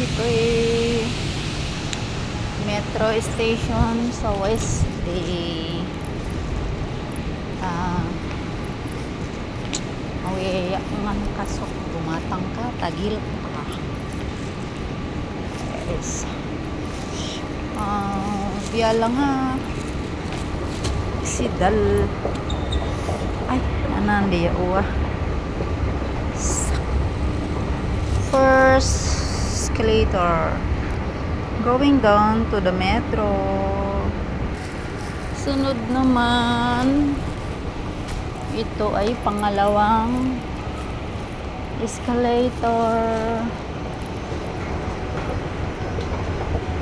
Ito ay metro station sa West Bay. Awaya nga kasok gumatang ka tagil ka. Yes. Biya lang ha. Sidal. Ay, anandi ya uwa. First escalator. Going down to the metro. Sunod naman, ito ay pangalawang escalator.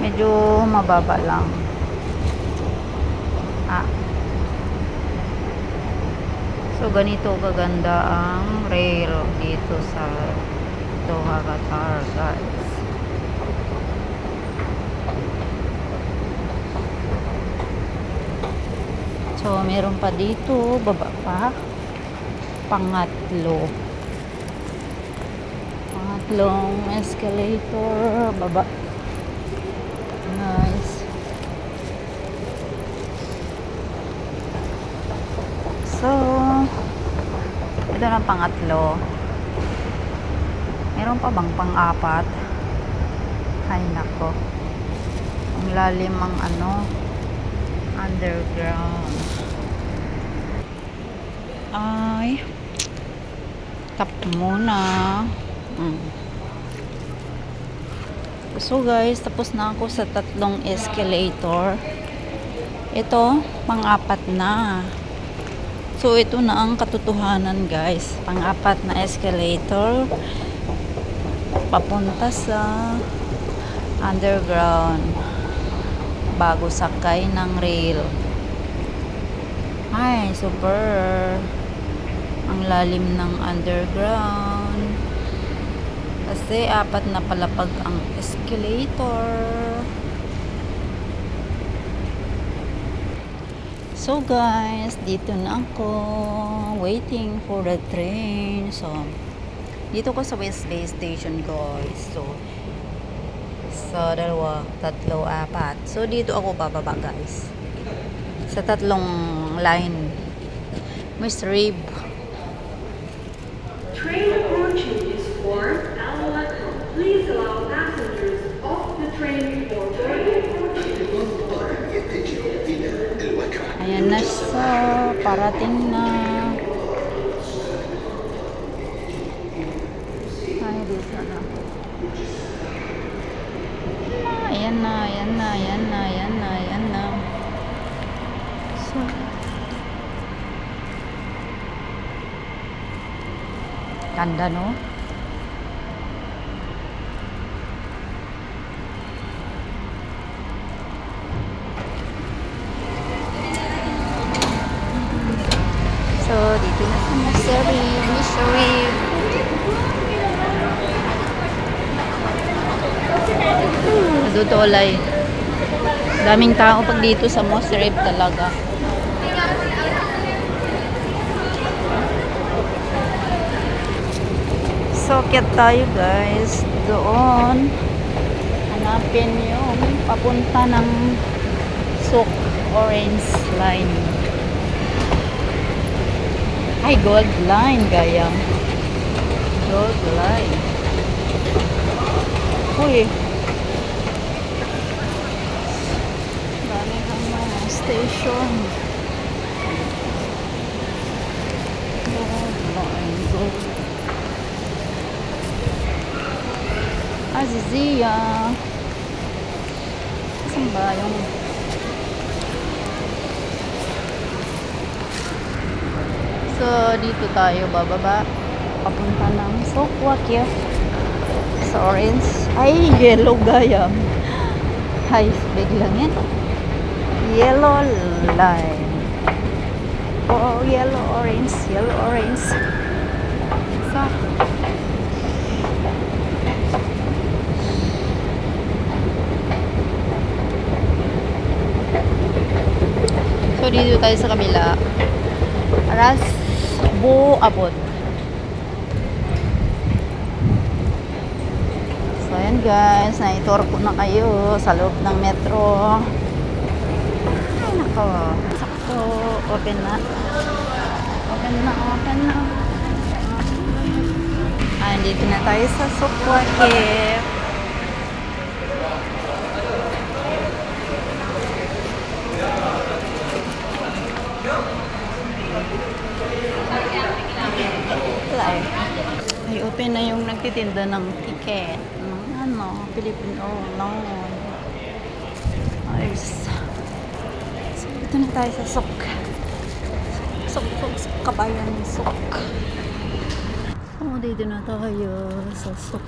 Medyo mababa lang. So ganito kaganda ang rail dito sa Doha, Qatar, guys. So meron pa dito, baba pa. Pangatlong escalator, baba. Nice. So ito na pangatlo. Meron pa bang pang-apat? Ay nako, ang lalim ang underground. Ay tap muna. So guys, tapos na ako sa tatlong escalator. Ito pang-apat na. So ito na ang katotohanan, guys. Pang-apat na escalator papunta sa underground bago sakay ng rail. Ay, super ang lalim ng underground kasi apat na palapag ang escalator. So guys, dito na ako waiting for the train. So dito ko sa West Bay Station, guys. So sa dalawa, tatlo, apat. So dito ako bababa, guys. Sa tatlong line. Miss Rib. Train approaching is for Al-Wato. Please allow passengers off the train for train approaching is for. Ayan na siya. Parating na. Ay, dito na. Ayan na, ayan na, ayan na, ayan na, ayan na. So, ganda, no? So, dito na sa Missouri. Nadutulay. Daming tao pag dito sa Missouri talaga. So, kaya tayo, guys. Doon. Hanapin yung papunta ng Souk Orange Line. Ay, Gold Line, gayam. Gold Line. Uy. Dami kang mga station. Gold Line, Gold Line. Azizia. Saan ba yung so dito tayo bababa papunta ng Souk Waqif sa orange. Ay, yellow, gayam. Ay, biglang yan. Yellow line. Oh, yellow orange. Yellow orange. So dito tayo sa kabila. Ras Bu Abot. So, Ayan guys, na-tour ko na kayo sa loob ng metro. Ay nako, sakto, open na. Open na, open na. Dito na tayo sa Sukwake. Ay, open na yung nagtitinda ng ticket. Ng ano, Philippine Airlines. Ayos. So, dito na tayo sa Suk. Suk, Kabayan Suk. Oh, dito na tayo sa Suk.